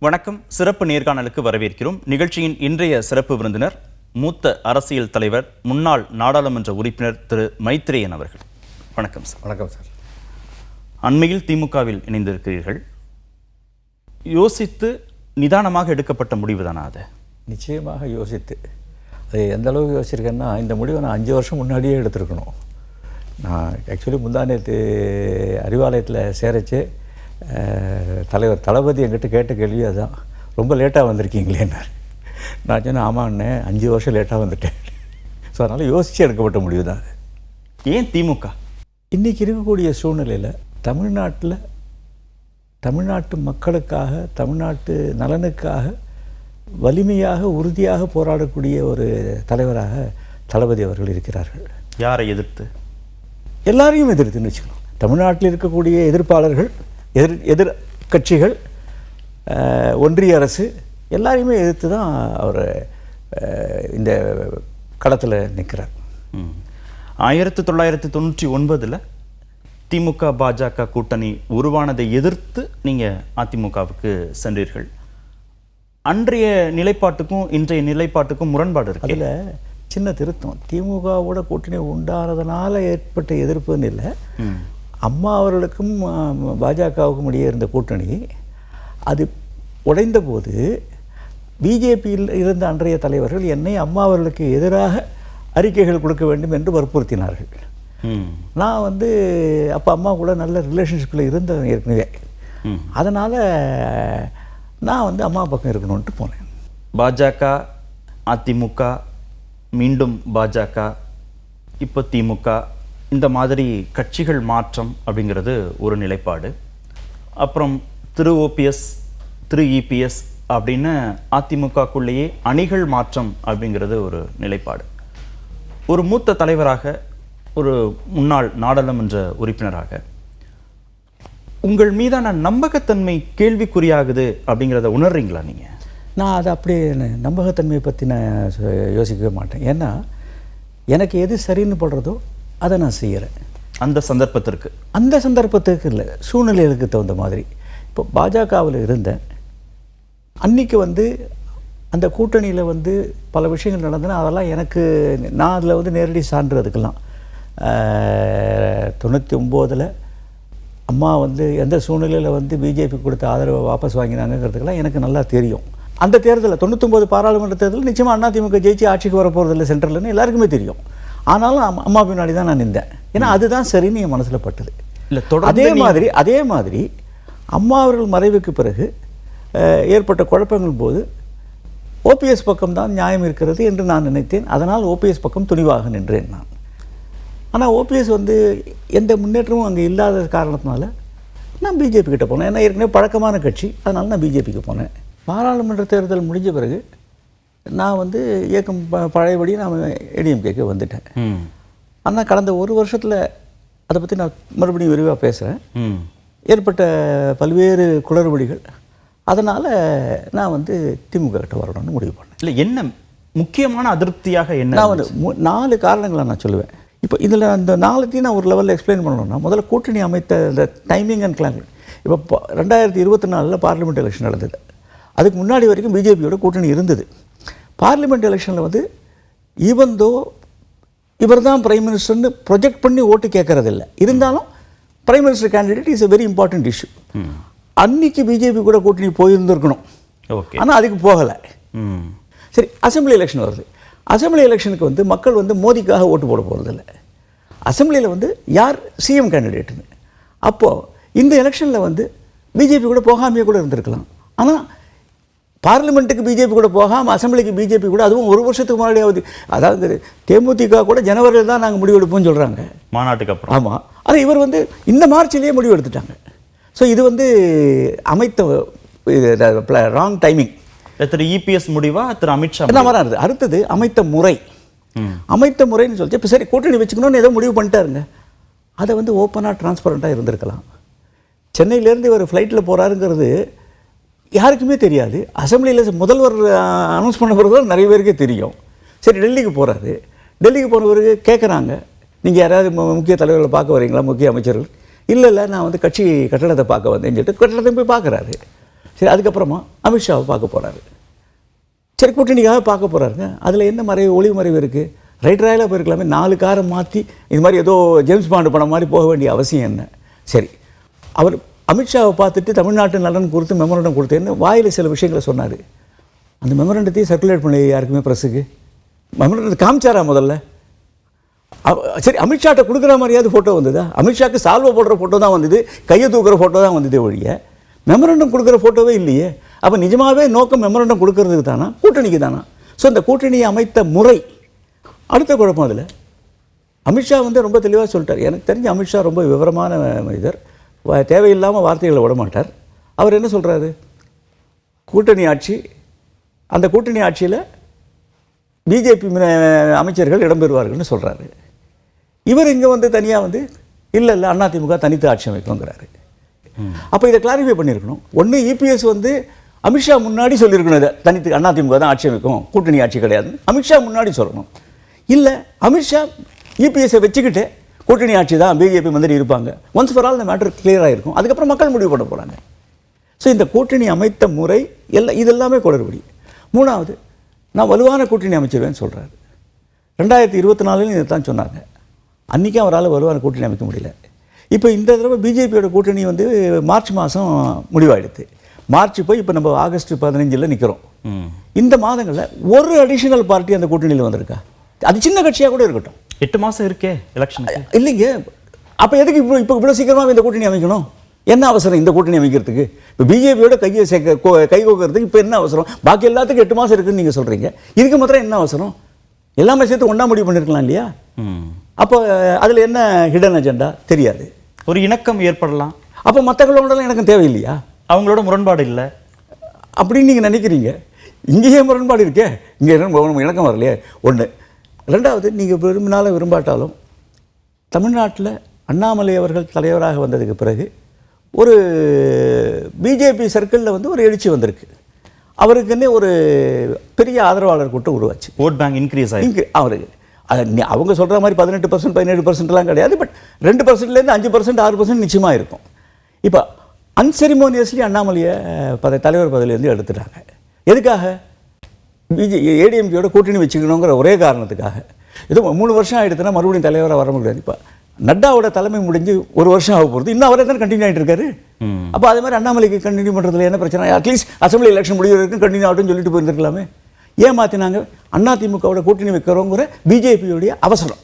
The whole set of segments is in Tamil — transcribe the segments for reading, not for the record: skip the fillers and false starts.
வணக்கம். சிறப்பு நேர்காணலுக்கு வரவேற்கிறோம். நிகழ்ச்சியின் இன்றைய சிறப்பு விருந்தினர் மூத்த அரசியல் தலைவர், முன்னாள் நாடாளுமன்ற உறுப்பினர் திரு மைத்ரேயன் அவர்கள். வணக்கம் சார். வணக்கம் சார். அண்மையில் திமுகவில் இணைந்திருக்கிறீர்கள். யோசித்து நிதானமாக எடுக்கப்பட்ட முடிவு தானா அது? நிச்சயமாக யோசித்து. அது எந்த அளவுக்கு யோசிச்சிருக்கேன்னா, இந்த முடிவை நான் 5 வருஷம் முன்னாடியே எடுத்துருக்கணும். நான் ஆக்சுவலி முந்தானேத்து அறிவாலயத்தில் சேரச்சு தலைவர் தளபதி என்கிட்ட கேட்ட கேள்வி அதுதான், ரொம்ப லேட்டாக வந்திருக்கீங்களேன்னார். நான் சொன்னேன், ஆமாண்ணே 5 வருஷம் லேட்டாக வந்துட்டேன். ஸோ அதனால் யோசித்து எடுக்கப்பட்ட முடிவு தான். ஏன் திமுக இன்றைக்கி இருக்கக்கூடிய சூழ்நிலையில் தமிழ்நாட்டு மக்களுக்காக, தமிழ்நாட்டு நலனுக்காக வலிமையாக உறுதியாக போராடக்கூடிய ஒரு தலைவராக தளபதி அவர்கள் இருக்கிறார்கள். யாரை எதிர்த்து? எல்லாரையும் எதிர்த்துன்னு வச்சுக்கணும். தமிழ்நாட்டில் இருக்கக்கூடிய எதிர்ப்பாளர்கள், எதிர் கட்சிகள், ஒன்றிய அரசு எல்லாரையுமே எதிர்த்து தான் அவர் இந்த களத்தில் நிற்கிறார். 1999 திமுக பாஜக கூட்டணி உருவானதை எதிர்த்து நீங்கள் அதிமுகவுக்கு சென்றீர்கள். அன்றைய நிலைப்பாட்டுக்கும் இன்றைய நிலைப்பாட்டுக்கும் முரண்பாடு இருக்கு. அதில் சின்ன திருத்தம். திமுகவோட கூட்டணி உண்டானதுனால ஏற்பட்ட எதிர்ப்புன்னு இல்லை. அம்மா அவர்களுக்கும் பாஜகவுக்கும் இடையே இருந்த கூட்டணி அது உடைந்த போது பிஜேபியில் இருந்த அன்றைய தலைவர்கள் என்னை அம்மா அவர்களுக்கு எதிராக அறிக்கைகள் கொடுக்க வேண்டும் என்று வற்புறுத்தினார்கள். நான் அப்போ அம்மா கூட நல்ல ரிலேஷன்ஷிப்பில் இருந்தேன் ஏற்கனவே. அதனால் நான் அம்மா பக்கம் இருக்கணும்ன்ட்டு போனேன். பாஜக, அதிமுக, மீண்டும் பாஜக, இப்போ திமுக, இந்த மாதிரி கட்சிகள் மாற்றம் அப்படிங்கிறது ஒரு நிலைப்பாடு. அப்புறம் திரு ஓபிஎஸ், திரு இபிஎஸ் அப்படின்னு அதிமுகக்குள்ளேயே அணிகள் மாற்றம் அப்படிங்கிறது ஒரு நிலைப்பாடு. ஒரு மூத்த தலைவராக, ஒரு முன்னாள் நாடாளுமன்ற உறுப்பினராக உங்கள் மீதான நம்பகத்தன்மை கேள்விக்குறியாகுது அப்படிங்கிறத உணர்றீங்களா நீங்கள்? நான் அதை அப்படியே நம்பகத்தன்மையை பற்றி நான் யோசிக்கவே மாட்டேன். ஏன்னா எனக்கு எது சரின்னு படுறதோ அதை நான் செய்கிறேன். அந்த சந்தர்ப்பத்திற்கு இல்லை, சூழ்நிலைகளுக்கு தகுந்த மாதிரி. இப்போ பாஜகவில் இருந்தேன் அன்றைக்கி அந்த கூட்டணியில் பல விஷயங்கள் நடந்ததுன்னா அதெல்லாம் எனக்கு, நான் அதில் நேரடி சான்று. அதுக்கெல்லாம் 99 அம்மா எந்த சூழ்நிலையில் பிஜேபி கொடுத்த ஆதரவை வாபஸ் வாங்கினாங்கிறதுக்கெல்லாம் எனக்கு நல்லா தெரியும். அந்த தேர்தலில் 99 பாராளுமன்ற தேர்தலில் நிச்சயமாக அதிமுக ஜெயிச்சு ஆட்சிக்கு வரப்போகிறதில்ல சென்ட்ரல்னு எல்லாருக்குமே தெரியும். ஆனாலும் அம்மா பின்னாடி தான் நான் நின்றேன். ஏன்னா அதுதான் சரின்னு என் மனசில் பட்டது. இல்லை, அதே மாதிரி அம்மா அவர்கள் மறைவுக்கு பிறகு ஏற்பட்ட குழப்பங்கள் போது ஓபிஎஸ் பக்கம்தான் நியாயம் இருக்கிறது என்று நான் நினைத்தேன். அதனால் ஓபிஎஸ் பக்கம் துணிவாக நின்றேன் நான். ஆனால் ஓபிஎஸ் எந்த முன்னேற்றமும் அங்கே இல்லாத காரணத்தினால நான் பிஜேபி கிட்ட போனேன். ஏன்னா ஏற்கனவே பழக்கமான கட்சி, அதனால் நான் பிஜேபிக்கு போனேன். பாராளுமன்ற தேர்தல் முடிஞ்ச பிறகு நான் இயக்கம் பழையபடி நான் ஏடிஎம்கேக்கு வந்துட்டேன். ஆனால் கடந்த ஒரு வருஷத்தில் அதை பற்றி நான் மறுபடியும் விரிவாக பேசுகிறேன். ஏற்பட்ட பல்வேறு குளறுபடிகள், அதனால் நான் திமுக கிட்ட வரணும்னு முடிவு பண்ணேன். இல்லை, என்ன முக்கியமான அதிருப்தியாக என்ன? நான் 4 காரணங்களை நான் சொல்லுவேன். இப்போ இதில் அந்த 4த்தையும் நான் ஒரு லெவலில் எக்ஸ்பிளைன் பண்ணணும்னா, முதல்ல கூட்டணி அமைத்த இந்த டைமிங் அண்ட் கிளாங். இப்போ 2024 பார்லிமெண்ட் எலெக்ஷன் நடந்தது. அதுக்கு முன்னாடி வரைக்கும் பிஜேபியோட கூட்டணி இருந்தது. பார்லிமெண்ட் எலெக்ஷனில் ஈவன்தோ இவர் தான் பிரைம் மினிஸ்டர்னு ப்ரொஜெக்ட் பண்ணி ஓட்டு கேட்கறதில்ல, இருந்தாலும் prime minister candidate is a very important issue. அன்னைக்கு பிஜேபி கூட கூட்டணி போயிருந்துருக்கணும். ஆனால் அதுக்கு போகலை. சரி, அசம்பிளி எலெக்ஷன் வருது. அசம்பிளி எலெக்ஷனுக்கு மக்கள் மோடிக்காக ஓட்டு போட போகிறதில்ல. அசம்பிளியில் யார் சிஎம் கேண்டிடேட்டுன்னு. அப்போது இந்த எலெக்ஷனில் பிஜேபி கூட போகாமையே கூட இருந்திருக்கலாம். ஆனால் பார்லிமெண்ட்டுக்கு பிஜேபி கூட போகாமல் அசம்பிளிக்கு பிஜேபி கூட, அதுவும் ஒரு வருஷத்துக்கு முன்னாடியாவது, அதாவது தேமுதிக கூட ஜனவரியில் தான் நாங்கள் முடிவெடுப்போம்னு சொல்கிறாங்க மாநாட்டுக்கு அப்புறம். ஆமாம், அது இவர் இந்த மார்ச்லேயே முடிவு எடுத்துட்டாங்க. ஸோ இது அமைத்த ராங் டைமிங். திரு இபிஎஸ் முடிவா திரு அமித்ஷா என்ன வராது? அடுத்தது அமைத்த முறைன்னு சொல்லிச்சு. இப்போ சரி கூட்டணி வச்சுக்கணும்னு ஏதோ முடிவு பண்ணிட்டாருங்க. அதை ஓப்பனாக டிரான்ஸ்பரண்ட்டாக இருந்திருக்கலாம். சென்னையிலேருந்து இவர் ஃப்ளைட்டில் போகிறாருங்கிறது யாருக்குமே தெரியாது. அசம்பிளியில் முதல்வர் அனௌன்ஸ் பண்ண பிறகு தான் நிறைய பேருக்கே தெரியும். சரி, டெல்லிக்கு போகிறாரு. டெல்லிக்கு போன பிறகு கேட்குறாங்க, நீங்கள் யாராவது முக்கிய தலைவர்களை பார்க்க வரீங்களா, முக்கிய அமைச்சர்கள்? இல்லை, நான் கட்சி கட்டடத்தை பார்க்க வந்தேன்னு சொல்லிட்டு கட்டடத்தை போய் பார்க்குறாரு. சரி, அதுக்கப்புறமா அமித்ஷாவை பார்க்க போகிறாரு. சரி, கூட்டணிக்காக பார்க்க போகிறாருங்க. அதில் என்ன ஒளிவு மறைவு இருக்குது? ரைட் ராயலாக போயிருக்கலாமே. 4 காரை மாற்றி இது மாதிரி ஏதோ ஜேம்ஸ் பாண்டு படம் மாதிரி போக வேண்டிய அவசியம் என்ன? சரி, அவர் அமித்ஷாவை பார்த்துட்டு தமிழ்நாட்டு நலன் குறித்து மெமரண்டம் கொடுத்தேன்னு வாயில் சில விஷயங்களை சொன்னார். அந்த மெமரண்டத்தையும் சர்க்குலேட் பண்ணி யாருக்குமே ப்ரெஸ்ஸுக்கு மெமரண்டத்தை காமிச்சாரா முதல்ல? சரி, அமித்ஷாட்ட கொடுக்குற மாதிரியாவது ஃபோட்டோ வந்ததா? அமித்ஷாக்கு சால்வை போடுற ஃபோட்டோ தான் வந்தது, கையை தூக்குற ஃபோட்டோ தான் வந்ததே ஒழிய மெமரண்டம் கொடுக்குற ஃபோட்டோவே இல்லையே. அப்போ நிஜமாகவே நோக்கம் மெமரண்டம் கொடுக்கறதுக்கு தானா, கூட்டணிக்கு தானா? ஸோ இந்த கூட்டணியை அமைத்த முறை அடுத்த குழப்பம். அதில் அமித்ஷா வந்து ரொம்ப தெளிவாக சொல்லிட்டார். எனக்கு தெரிஞ்ச அமித்ஷா ரொம்ப விவரமான மனிதர், தேவையில்லாமல் வார்த்தைகளை விட மாட்டார். அவர் என்ன சொல்கிறாரு? கூட்டணி ஆட்சி, அந்த கூட்டணி ஆட்சியில் பிஜேபி அமைச்சர்கள் இடம்பெறுவார்கள்னு சொல்கிறாரு. இவர் இங்கே வந்து தனியாக வந்து இல்லை அதிமுக தனித்து ஆட்சி அமைக்குங்கிறாரு. அப்போ இதை கிளாரிஃபை பண்ணியிருக்கணும். ஒன்று இபிஎஸ் வந்து அமித்ஷா முன்னாடி சொல்லியிருக்கணும், இதை தனித்து அதிமுக தான் ஆட்சி அமைக்கும், கூட்டணி ஆட்சி கிடையாதுன்னு அமித்ஷா முன்னாடி சொல்லணும். இல்லை, அமித்ஷா இபிஎஸ்ஸை வச்சுக்கிட்டு கூட்டணி ஆட்சி தான், பிஜேபி மந்திரி இருப்பாங்க, ஒன்ஸ் ஃபார் ஆல் இந்த மேட்டர் கிளியராக இருக்கும், அதுக்கப்புறம் மக்கள் முடிவு பண்ண போகிறாங்க. ஸோ இந்த கூட்டணி அமைத்த முறை இதெல்லாமே குளறுபடி. மூணாவது, நான் வலுவான கூட்டணி அமைச்சிருவேன்னு சொல்கிறாரு. 2024 இதை தான் சொன்னாங்க. அன்றைக்கும் அவரால் வலுவான கூட்டணி அமைக்க முடியல. இப்போ இந்த தடவை பிஜேபியோட கூட்டணி வந்து மார்ச் மாதம் முடிவாயிடுது. மார்ச் போய் இப்போ நம்ம ஆகஸ்ட் 15 நிற்கிறோம். இந்த மாதங்களில் ஒரு அடிஷனல் பார்ட்டி அந்த கூட்டணியில் வந்திருக்கா? அது சின்ன கட்சியாக கூட இருக்கட்டும். 8 மாதம் இருக்கே எலெக்ஷன். இல்லைங்க, அப்போ எதுக்கு இப்போ இவ்வளோ சீக்கிரமாக இந்த கூட்டணி அமைக்கணும்? என்ன அவசரம் இந்த கூட்டணி அமைக்கிறதுக்கு? இப்போ பிஜேபியோட கை கோக்கிறதுக்கு இப்போ என்ன அவசரம்? பாக்கி எல்லாத்துக்கும் 8 மாதம் இருக்குன்னு நீங்கள் சொல்கிறீங்க, இதுக்கு மாத்திரம் என்ன அவசரம்? எல்லாமே சேர்த்து ஒன்றா முடிவு பண்ணியிருக்கலாம் இல்லையா? அப்போ அதில் என்ன ஹிடன் அஜெண்டா தெரியாது. ஒரு இணக்கம் ஏற்படலாம். அப்போ மற்றவங்களோட இணக்கம் தேவையில்லையா? அவங்களோட முரண்பாடு இல்லை அப்படின்னு நீங்கள் நினைக்கிறீங்க. இங்கேயே முரண்பாடு இருக்கே, இங்கே இணக்கம் வரலையே. ஒன்று. ரெண்டாவது, நீங்கள் விரும்பினாலும் விரும்பாட்டாலும் தமிழ்நாட்டில் அண்ணாமலை அவர்கள் தலைவராக வந்ததுக்கு பிறகு ஒரு பிஜேபி சர்க்கிளில் வந்து ஒரு எழுச்சி வந்திருக்கு. அவருக்குன்னே ஒரு பெரிய ஆதரவாளர் கூட்டம் உருவாச்சு. ஓட் பேங்க் இன்க்ரீஸ் ஆகி அவருக்கு அவங்க சொல்கிற மாதிரி 18%, 17%லாம் கிடையாது. பட் 2%லேருந்து 5%, 6% நிச்சயமாக இருக்கும். இப்போ அன்செரிமோனியஸ்லி அண்ணாமலையை தலைவர் பதவியிலேருந்து எடுத்துட்டாங்க. எதுக்காக? ஏடிஎம்கேயோட கூட்டணி வச்சுக்கணுங்கிற ஒரே காரணத்துக்காக. இது 3 வருஷம் ஆகிடுதுன்னா மறுபடியும் தலைவராக வர முடியாது. இப்போ நட்டாவோட தலைமை முடிஞ்சு 1 வருஷம் ஆக போகிறது, இன்னும் அவரே தான் கண்டினியூ ஆகிட்டு இருக்காரு. அப்போ அது மாதிரி அண்ணாமலைக்கு கண்டினியூ பண்ணுறதுல என்ன பிரச்சனை? அட்லீஸ்ட் அசம்பிளி எலெக்ஷன் முடிவு வரைக்கும் கண்டினியூ ஆகட்டும்னு சொல்லிட்டு போயிருந்துருக்கலாமே. ஏன் மாற்றினாங்க? அதிமுகவோட கூட்டணி வைக்கிறோங்கிற பிஜேபியோடைய அவசரம்.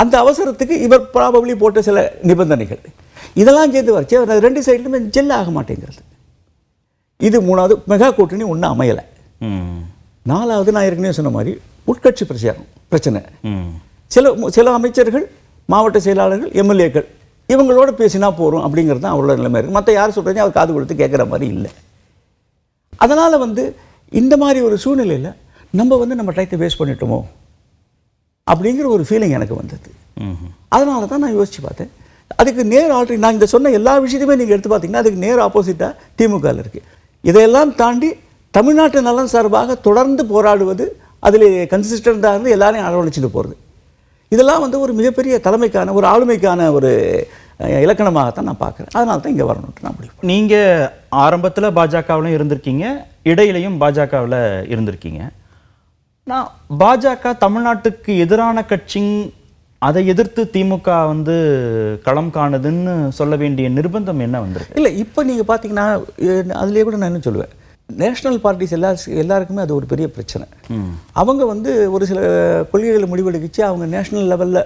அந்த அவசரத்துக்கு இவர் ப்ராபப்ளி போட்ட சில நிபந்தனைகள் இதெல்லாம் சேர்த்து வச்சு 2 சைட்லையுமே ஜெல் ஆக மாட்டேங்கிறது. இது 3வது, மெகா கூட்டணி ஒன்றும் அமையலை. 4வது, நான் ஏற்கனவே சொன்ன மாதிரி உட்கட்சி பிரச்சனை. சில அமைச்சர்கள், மாவட்ட செயலாளர்கள், எம்எல்ஏக்கள் இவங்களோட பேசினா போகிறோம் அப்படிங்கிறது தான் அவரோட நிலைமை இருக்குது. மற்ற யார் சொல்கிறீங்க அவர் காது கொடுத்து கேட்குற மாதிரி இல்லை. அதனால் வந்து இந்த மாதிரி ஒரு சூழ்நிலையில் நம்ம டைத்தை வேஸ்ட் பண்ணிட்டோமோ அப்படிங்கிற ஒரு ஃபீலிங் எனக்கு வந்தது. அதனால தான் நான் யோசித்து பார்த்தேன். அதுக்கு நேர் நான் இந்த சொன்ன எல்லா விஷயத்தையுமே நீங்கள் எடுத்து பார்த்தீங்கன்னா அதுக்கு நேர் ஆப்போசிட்டாக திமுகவில் இருக்குது. இதையெல்லாம் தாண்டி தமிழ்நாட்டு நலன் சார்பாக தொடர்ந்து போராடுவது, அதில் கன்சிஸ்டண்ட்டாக இருந்து எல்லாரையும் அரவணைச்சிட்டு போகிறது, இதெல்லாம் வந்து ஒரு மிகப்பெரிய தலைமைக்கான, ஒரு ஆளுமைக்கான ஒரு இலக்கணமாகத்தான் நான் பார்க்குறேன். அதனால தான் இங்கே வரணும்ட்டு நான் முடிவு. நீங்கள் ஆரம்பத்தில் பாஜகவிலும் இருந்திருக்கீங்க, இடையிலையும் பாஜகவில் இருந்திருக்கீங்க. நான் பாஜக தமிழ்நாட்டுக்கு எதிரான கட்சி, அதை எதிர்த்து திமுக வந்து களம் காணுதுன்னு சொல்ல வேண்டிய நிர்பந்தம் என்ன வந்திருக்கு? இல்லை, இப்போ நீங்கள் பார்த்தீங்கன்னா அதுலேயே கூட நான் என்ன சொல்லுவேன், நேஷ்னல் பார்ட்டிஸ் எல்லாருக்குமே அது ஒரு பெரிய பிரச்சனை. அவங்க வந்து ஒரு சில கொள்கைகளை முடிவெடுக்கிச்சு அவங்க நேஷ்னல் லெவலில்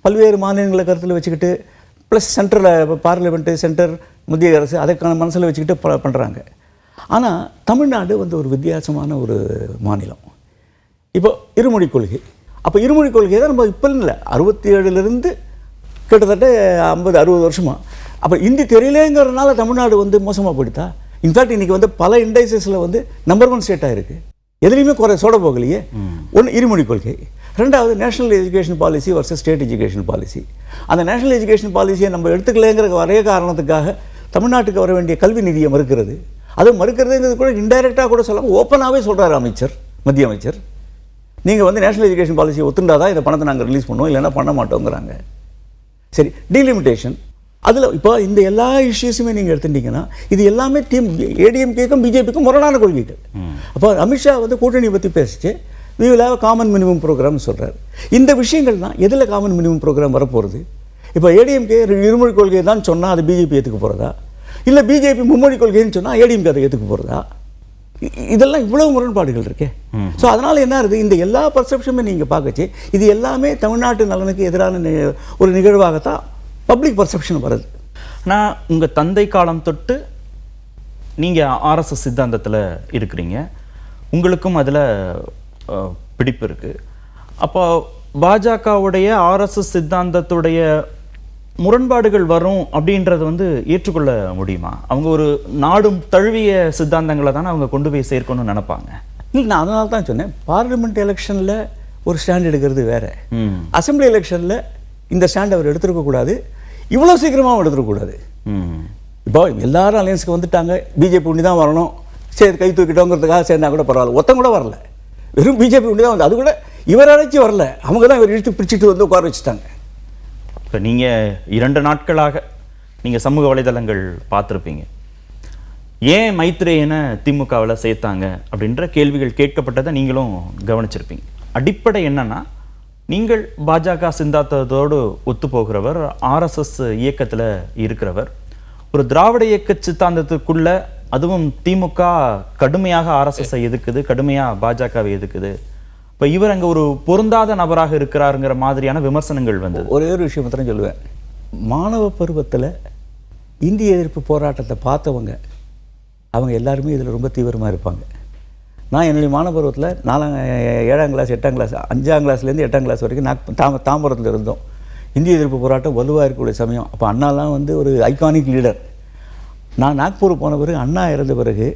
பல்வேறு மாநிலங்களை கருத்தில் வச்சுக்கிட்டு ப்ளஸ் சென்ட்ரலில் பார்லிமெண்ட்டு, சென்டர், மத்திய அரசு அதுக்கான மனசில் வச்சுக்கிட்டு பண்ணுறாங்க. ஆனால் தமிழ்நாடு வந்து ஒரு வித்தியாசமான ஒரு மாநிலம். இப்போ இருமொழி கொள்கை, அப்போ இருமொழி கொள்கை தான் நம்ம இப்போ இல்லை, 67லேருந்து கிட்டத்தட்ட 50-60 வருஷமாக. அப்போ ஹிந்தி தெரியலேங்கிறதுனால தமிழ்நாடு வந்து மோசமாக போயிடுதா? இன்ஃபேக்ட் இன்றைக்கி வந்து பல இண்டைசஸில் வந்து நம்பர் 1 ஸ்டேட்டாக இருக்குது. எதுலேயுமே சோட போகலையே. ஒன்று இருமொழி கொள்கை, ரெண்டாவது national education policy versus state education policy. அந்த நேஷனல் எஜுகேஷன் பாலிசியை நம்ம எடுத்துக்கலைங்கிற ஒரே காரணத்துக்காக தமிழ்நாட்டுக்கு வர வேண்டிய கல்வி நிதியை மறுக்கிறது. அதுவும் மறுக்கிறதுங்கிறது கூட இன்டைரக்டாக கூட சொல்லாமல் ஓப்பனாகவே சொல்கிறார் அமைச்சர், மத்திய அமைச்சர். நீங்கள் வந்து நேஷனல் எஜுகேஷன் பாலிசியை ஒத்துண்டா தான் இந்த பணத்தை நாங்கள் ரிலீஸ் பண்ணுவோம், இல்லைன்னா பண்ண மாட்டோங்கிறாங்க. சரி, டீலிமிட்டேஷன், அதில் இப்போ இந்த எல்லா இஷ்யூஸுமே நீங்கள் எடுத்துட்டீங்கன்னா இது எல்லாமே ஏடிஎம்கேக்கும் பிஜேபிக்கும் முரணான கொள்கைகள். அப்போ அமித்ஷா வந்து கூட்டணி பற்றி பேசிச்சு, we will have a common minimum program சொல்கிறார். இந்த விஷயங்கள் தான் எதில் காமன் மினிமம் ப்ரோக்ராம் வரப்போகிறது? இப்போ ஏடிஎம்கே இருமொழி கொள்கையை தான் சொன்னால் அது பிஜேபி ஏற்றுக்க போகிறதா, இல்லை பிஜேபி மும்மொழி கொள்கைன்னு சொன்னால் ஏடிஎம்கே அதை ஏற்றுக்க போகிறதா? இதெல்லாம் இவ்வளவு முரண்பாடுகள் இருக்கே. ஸோ அதனால் என்ன ஆகுது, இந்த எல்லா பர்செப்ஷனுமே நீங்கள் பார்க்கச்சு இது எல்லாமே தமிழ்நாட்டு நலனுக்கு எதிரான ஒரு நிகழ்வாகத்தான் பப்ளிக் பர்செப்ஷன் வருது. ஆனால் உங்கள் தந்தை காலம் தொட்டு நீங்கள் ஆர்எஸ்எஸ் சித்தாந்தத்தில் இருக்கிறீங்க, உங்களுக்கும் அதில் பிடிப்பு இருக்குது. அப்போ பாஜகவுடைய ஆர்எஸ்எஸ் சித்தாந்தத்துடைய முரண்பாடுகள் வரும் அப்படின்றத வந்து ஏற்றுக்கொள்ள முடியுமா? அவங்க ஒரு நாடும் தழுவிய சித்தாந்தங்களை தானே அவங்க கொண்டு போய் சேர்க்கணும்னு நினைப்பாங்க. இல்லை, நான் அதனால தான் சொன்னேன், பார்லிமெண்ட் எலெக்ஷனில் ஒரு ஸ்டாண்ட் எடுக்கிறது வேற, அசம்பிளி எலெக்ஷனில் இந்த ஸ்டாண்ட் அவர் எடுத்துருக்கக்கூடாது, இவ்வளோ சீக்கிரமாகவும் எடுத்துருக்கக்கூடாது. இப்போ எல்லாரும் அலையன்ஸுக்கு வந்துட்டாங்க, பிஜேபி ஒண்டி தான் வரணும், சரி கை தூக்கிட்டோங்கிறதுக்காக சேர்ந்தா கூட பரவாயில்ல, ஒருத்தம் கூட வரல, வெறும் பிஜேபி ஒண்டி தான் வந்து, அது கூட இவர் அழைச்சி வரல, அவங்க தான் இவர் இழுத்து பிடிச்சிட்டு வந்து உட்கார வச்சுட்டாங்க. இப்போ நீங்கள் 2 நாட்களாக நீங்கள் சமூக வலைதளங்கள் பார்த்துருப்பீங்க, ஏன் மைத்ரேயனை திமுகவில் சேர்த்தாங்க அப்படின்ற கேள்விகள் கேட்கப்பட்டதை நீங்களும் கவனிச்சிருப்பீங்க. அடிப்படை என்னன்னா, நீங்கள் பாஜக சிந்தாந்தத்தோடு ஒத்துப்போகிறவர், ஆர்எஸ்எஸ் இயக்கத்தில் இருக்கிறவர், ஒரு திராவிட இயக்க சித்தாந்தத்துக்குள்ள அதுவும் திமுக கடுமையாக ஆர்எஸ்எஸ்ஸை எதுக்குது, கடுமையாக பாஜகவை எதுக்குது, இப்போ இவர் அங்கே ஒரு பொருந்தாத நபராக இருக்கிறாருங்கிற மாதிரியான விமர்சனங்கள் வந்தது. ஒரே ஒரு விஷயம் மாத்திரம் சொல்லுவேன், மாணவ பருவத்தில் இந்திய எதிர்ப்பு போராட்டத்தை பார்த்தவங்க அவங்க எல்லாருமே இதில் ரொம்ப தீவிரமாக இருப்பாங்க. நான் என்னுடைய மாணவ பருவத்தில் 7ஆம் கிளாஸ் 8ஆம் கிளாஸ் 5ஆம் கிளாஸ்லேருந்து 8ஆம் கிளாஸ் வரைக்கும் தாம்பரத்தில் இருந்தோம். இந்திய எதிர்ப்பு போராட்டம் வலுவாக இருக்கக்கூடிய சமயம். அப்போ அண்ணாலாம் வந்து ஒரு ஐகானிக் லீடர். நான் நாக்பூர் போன பிறகு, அண்ணா இறந்த பிறகு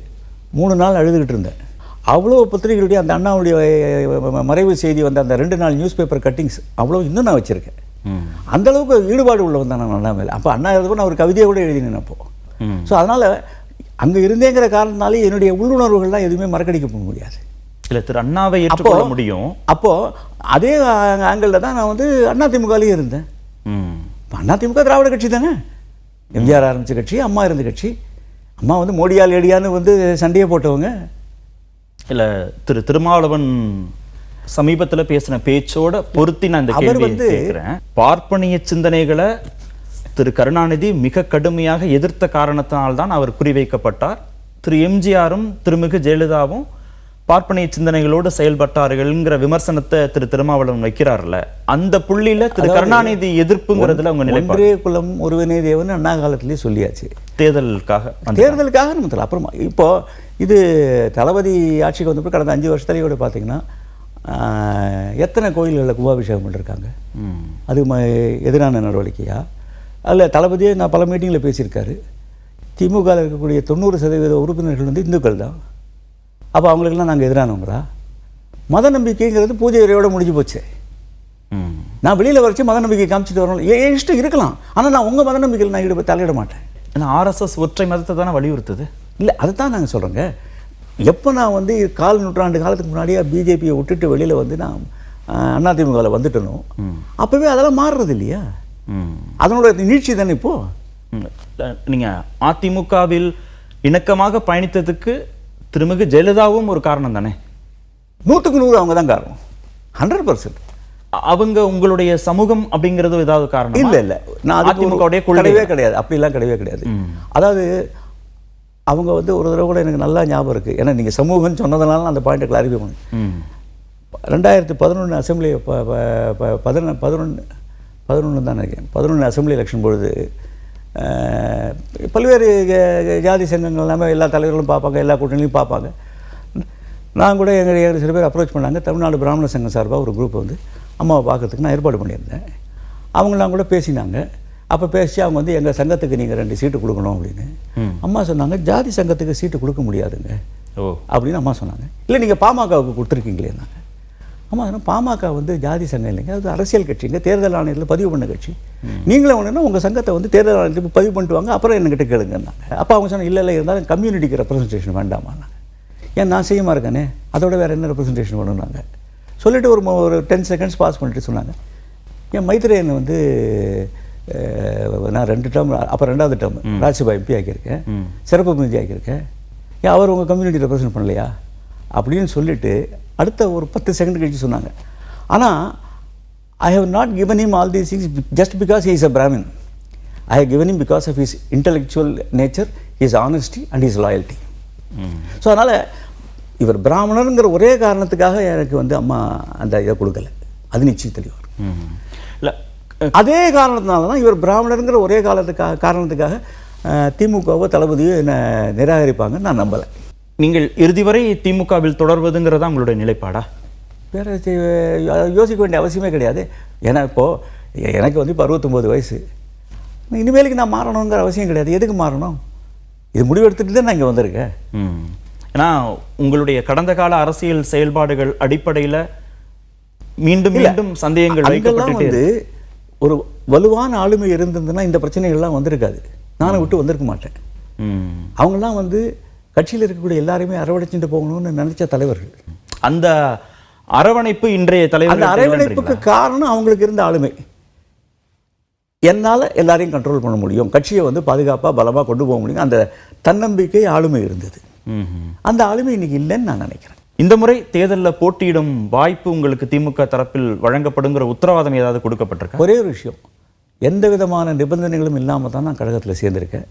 3 நாள் அழுதுகிட்டு இருந்தேன். அவ்வளோ பத்திரிகைகளுடைய அந்த அண்ணாவுடைய மறைவு செய்தி வந்த அந்த 2 நாள் நியூஸ் பேப்பர் கட்டிங்ஸ் அவ்வளோ இன்னும் நான் வச்சுருக்கேன். அந்தளவுக்கு ஈடுபாடு உள்ளவன் தான் நான் அண்ணா மேலே. அப்போ அண்ணா இறந்தப்போ நான் ஒரு கவிதையை கூட எழுதினேன் அப்போது. ஸோ அதனால் அங்கே இருந்தேங்கிற காரணத்தினாலே என்னுடைய உள்ளுணர்வுகள்லாம் எதுவுமே மறக்கடிக்க போக முடியாது. இல்லை, திரு அண்ணாவை ஏற்றுக்கொள்ள முடியும். அப்போது அதே ஆங்கிளில் தான் நான் வந்து அதிமுகலேயே இருந்தேன். இப்போ அதிமுக திராவிட கட்சி தானே, எம்ஜிஆர் ஆரம்பித்த கட்சி, அம்மா இருந்த கட்சி. அம்மா வந்து மோடியா லேடியான்னு வந்து சண்டையை போட்டவங்க. இல்லை, திரு திருமாவளவன் சமீபத்தில் பேசின பேச்சோட பொருத்தி நான் இந்த கேள்வி கேட்கிறேன். பார்ப்பனிய சிந்தனைகளை திரு கருணாநிதி மிக கடுமையாக எதிர்த்த காரணத்தினால்தான் அவர் குறிவைக்கப்பட்டார். திரு எம்ஜிஆரும் திருமிகு ஜெயலலிதாவும் பார்ப்பனிய சிந்தனைகளோடு செயல்பட்டார்கள்ங்கிற விமர்சனத்தை திரு திருமாவளவன் வைக்கிறார்ல, அந்த புள்ளியில திரு கருணாநிதி எதிர்ப்புங்கிறதுல அவங்க நிலைப்பாடு. ஒரே குலம் ஒருவனே தேவன் அண்ணா காலத்திலேயே சொல்லியாச்சு. தேர்தலுக்காக நம்ம அப்புறமா இப்போ இது தளபதி ஆட்சிக்கு வந்தப்போ கடந்த 5 வருஷத்துலேயே கூட பார்த்தீங்கன்னா எத்தனை கோயில்களில் கும்பாபிஷேகம் பண்ணிருக்காங்க. அது எதிரான நடவடிக்கையா? அதில் தளபதியே நான் பல மீட்டிங்கில் பேசியிருக்காரு, திமுகவில் இருக்கக்கூடிய 90% உறுப்பினர்கள் வந்து இந்துக்கள் தான். அப்போ அவங்களுக்கெல்லாம் நாங்கள் எதிரானவங்களா? மத நம்பிக்கைங்கிறது பூஜை இறையோடு முடிஞ்சு போச்சு. நான் வெளியில் வரைச்சு மத நம்பிக்கை காமிச்சிட்டு வரணும், ஏன் இஷ்டம் இருக்கலாம், ஆனால் நான் உங்கள் மத நம்பிக்கையில் நான் தலையிட மாட்டேன். ஏன்னா ஆர்எஸ்எஸ் ஒற்றை மதத்தை தானே வலியுறுத்துது. இல்லை, அதை தான் நாங்கள் சொல்கிறோங்க. எப்போ நான் வந்து 1/4 நூற்றாண்டு காலத்துக்கு முன்னாடியே பிஜேபியை விட்டுட்டு வெளியில் வந்து நான் அதிமுகவில் வந்துட்டனோ அப்போவே அதெல்லாம் மாறுறது இல்லையா? அதனோட நீட்சி தானே இப்போது. நீங்கள் அதிமுகவில் இணக்கமாக பயணித்ததுக்கு திருமிகு ஜெயலலிதாவும் ஒரு காரணம் தானே? 100க்கு 100 அவங்க தான் காரணம், 100%. அவங்க உங்களுடைய சமூகம் அப்படிங்கிறது ஏதாவது காரணம்? இல்லை, நான் அதிமுகவுடைய கிடையவே கிடையாது, அப்படிலாம் கிடையவே கிடையாது. அதாவது அவங்க வந்து ஒரு தடவை கூட எனக்கு நல்லா ஞாபகம் இருக்குது, ஏன்னா நீங்கள் சமூகம்னு சொன்னதுனால அந்த பாயிண்ட்டை கிளாரிஃபை பண்ணேன். 2011 அசம்பிளி 11 தான் நினைக்கிறேன், 11 அசம்பிளி எலெக்ஷன் பொழுது பல்வேறு ஜாதி சங்கங்கள் எல்லாமே எல்லா தலைவர்களும் பார்ப்பாங்க, எல்லா கூட்டணியும் பார்ப்பாங்க. நான் கூட எங்கள் சில பேர் அப்ரோச் பண்ணாங்க, தமிழ்நாடு பிராமண சங்கம் சார்பாக ஒரு குரூப் வந்து அம்மாவை பார்க்கறதுக்கு நான் ஏற்பாடு பண்ணியிருந்தேன். அவங்களாம் கூட பேசினாங்க. அப்போ பேசி அவங்க வந்து எங்கள் சங்கத்துக்கு நீங்கள் 2 சீட்டு கொடுக்கணும் அப்படின்னு. அம்மா சொன்னாங்க, ஜாதி சங்கத்துக்கு சீட்டு கொடுக்க முடியாதுங்க அப்படின்னு அம்மா சொன்னாங்க. இல்லை, நீங்கள் பாமகவுக்கு கொடுத்துருக்கீங்களேன்னாங்க. அம்மா சொன்னால், பாமக வந்து ஜாதி சங்கம் இல்லைங்க, அது அரசியல் கட்சிங்க, தேர்தல் ஆணையத்தில் பதிவு பண்ண கட்சி. நீங்களே ஒன்றுனா உங்கள் சங்கத்தை வந்து தேர்தல் ஆணையத்துக்கு பதிவு பண்ணிட்டு வாங்க, அப்புறம் என்கிட்ட கேளுங்கன்னாங்க. அப்போ அவங்க சொன்னாங்க, இல்லை இருந்தாலும் கம்யூனிட்டிக்கு ரெப்ரசன்டேஷன் வேண்டாமான்னாங்க. ஏன் நான் செய்யமா இருக்கானே, அதோட வேறு என்ன ரெப்ரசன்டேஷன் வேணும்னாங்க. சொல்லிவிட்டு ஒரு 10 செகண்ட்ஸ் பாஸ் பண்ணிட்டு சொன்னாங்க, என் மைத்ரேயன் வந்து நான் 2 டேர்ம், அப்போ 2வது டேர்ம் ராஜ்யசபா எம்பி ஆக்கியிருக்கேன், சிறப்பு பிரதிநிதி ஆக்கியிருக்கேன், ஏன் அவர் உங்கள் கம்யூனிட்டி ரெப்ரசன்ட் பண்ணலையா அப்படின்னு சொல்லிட்டு அடுத்த ஒரு 10 செகண்ட் கழிச்சு சொன்னாங்க. ஆனால் I have not given him all these things just because he is a Brahmin. I have given him because of his intellectual nature, his honesty and his loyalty. So அதனால் இவர் பிராமணருங்கிற ஒரே காரணத்துக்காக எனக்கு வந்து அம்மா அந்த இதை கொடுக்கல, அது நிச்சயம் தெளிவார். இல்லை, அதே காரணத்தினால தான் இவர் பிராமணருங்கிற ஒரே காரணத்துக்காக திமுகவோ தளபதியோ என்னை நிராகரிப்பாங்கன்னு நான் நம்பலை. நீங்கள் இறுதி வரை திமுகவில் தொடர்வதுங்கிறதா உங்களுடைய நிலைப்பாடா? வேறு யோசிக்க வேண்டிய அவசியமே கிடையாது. ஏன்னா இப்போது எனக்கு வந்து இப்போ 69 வயசு, இனிமேலுக்கு நான் மாறணுங்கிற அவசியம் கிடையாது. எதுக்கு மாறணும்? இது முடிவெடுத்துட்டு தான் நான் இங்கே வந்திருக்கேன். ஏன்னா உங்களுடைய கடந்த கால அரசியல் செயல்பாடுகள் அடிப்படையில் மீண்டும் மீண்டும் சந்தேகங்கள் அங்கெல்லாம் வந்து ஒரு வலுவான ஆளுமை இருந்திருந்ததுன்னா இந்த பிரச்சனைகள்லாம் வந்திருக்காது, நானும் விட்டு வந்திருக்க மாட்டேன். அவங்கெல்லாம் வந்து கட்சியில் இருக்கக்கூடிய எல்லாரையுமே அரவணைச்சுட்டு போகணும்னு நினைச்ச தலைவர்கள். அந்த அரவணைப்பு இன்றைய தலைவர், அந்த அரவணைப்புக்கு காரணம் அவங்களுக்கு இருந்த ஆளுமை. என்னால் எல்லாரையும் கண்ட்ரோல் பண்ண முடியும், கட்சியை வந்து பாதுகாப்பாக பலமாக கொண்டு போக முடியும், அந்த தன்னம்பிக்கை ஆளுமை இருந்தது. அந்த ஆளுமை இன்னைக்கு இல்லைன்னு நான் நினைக்கிறேன். இந்த முறை தேர்தலில் போட்டியிடும் வாய்ப்பு உங்களுக்கு திமுக தரப்பில் வழங்கப்படுங்கிற உத்தரவாதம் ஏதாவது கொடுக்கப்பட்டிருக்கா? ஒரே ஒரு விஷயம், எந்த விதமான நிபந்தனைகளும் இல்லாமல் தான் நான் கழகத்தில் சேர்ந்திருக்கேன்.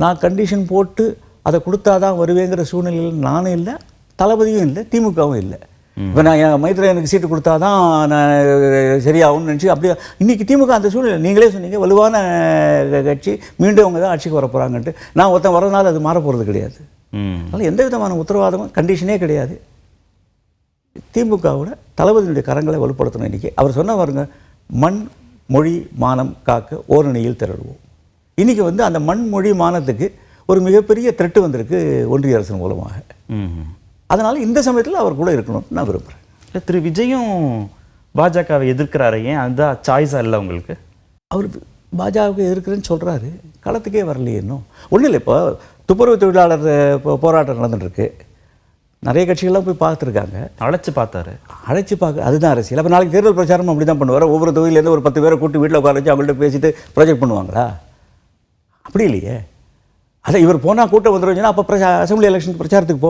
நான் கண்டிஷன் போட்டு அதை கொடுத்தாதான் வருவேங்கிற சூழ்நிலையில் நானும் இல்லை, தளபதியும் இல்லை, திமுகவும் இல்லை. இப்போ நான் என் மைத்திரன் எனக்கு சீட்டு கொடுத்தா தான் நான் சரியாகும்னு நினச்சி அப்படியே இன்றைக்கி திமுக அந்த சூழ்நிலை நீங்களே சொன்னீங்க, வலுவான கட்சி, மீண்டும் அவங்க தான் ஆட்சிக்கு வர போகிறாங்கன்ட்டு. நான் ஒருத்தன் வரனால அது மாற போகிறது கிடையாது. அதனால் எந்த விதமான உத்தரவாதமும் கண்டிஷனே கிடையாது. திமுகவோட தளபதியினுடைய கரங்களை வலுப்படுத்தணும். இன்றைக்கி அவர் சொன்ன பாருங்க, மண் மொழி மானம் காக்க ஓரணியில் திரளுவோம். இன்றைக்கி வந்து அந்த மண் மொழி மானத்துக்கு ஒரு மிகப்பெரிய த்ரெட்டு வந்திருக்கு ஒன்றிய அரசின் மூலமாக. அதனால் இந்த சமயத்தில் அவர் கூட இருக்கணும்னு நான் விரும்புகிறேன். இல்லை, திரு விஜயும் பாஜகவை எதிர்க்கிறாரு, ஏன் அதுதான் சாய்ஸாக இல்லை உங்களுக்கு? அவர் பாஜகவுக்கு எதிர்க்கிறேன்னு சொல்கிறாரு, களத்துக்கே வரலையே இன்னும். ஒன்றும் இல்லை, இப்போ துப்புரவு தொழிலாளர் போராட்டம் நடந்துட்டுருக்கு, நிறைய கட்சிகள்லாம் போய் பார்த்துருக்காங்க, அழைச்சி பார்த்தாரு. அழைச்சி பார்க்க அதுதான் அரசியல். அப்போ நாளைக்கு தேர்தல் பிரச்சாரம் அப்படி தான் பண்ணுவார். ஒவ்வொரு தொகுதியிலேருந்து ஒரு 10 பேரை கூட்டி வீட்டில் உட்கார வச்சு அவங்கள்ட்ட பேசிட்டு ப்ராஜெக்ட் பண்ணுவாங்களா? அப்படி இல்லையே. அதை இவர் போனால் கூட்டம் வந்துடுச்சுன்னா அப்போ அசம்பிளி எலெக்ஷன் பிரச்சாரத்துக்கு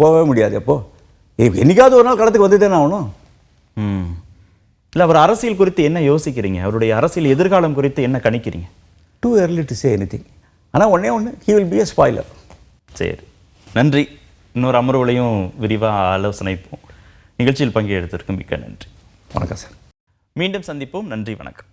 போகவே முடியாது. அப்போது என்னைக்காவது ஒரு நாள் களத்துக்கு வந்து தானே ஆகணும். இல்லை, அவர் அரசியல் குறித்து என்ன யோசிக்கிறீங்க? அவருடைய அரசியல் எதிர்காலம் குறித்து என்ன கணிக்கிறீங்க? Too early to say anything. ஆனால் ஒன்று he will be a spoiler. சரி, நன்றி. இன்னொரு அமர்வுலையும் விரிவாக ஆலோசனைப்போம். நிகழ்ச்சியில் பங்கெடுத்ததற்கு மிக்க நன்றி. வணக்கம் சார். மீண்டும் சந்திப்போம். நன்றி, வணக்கம்.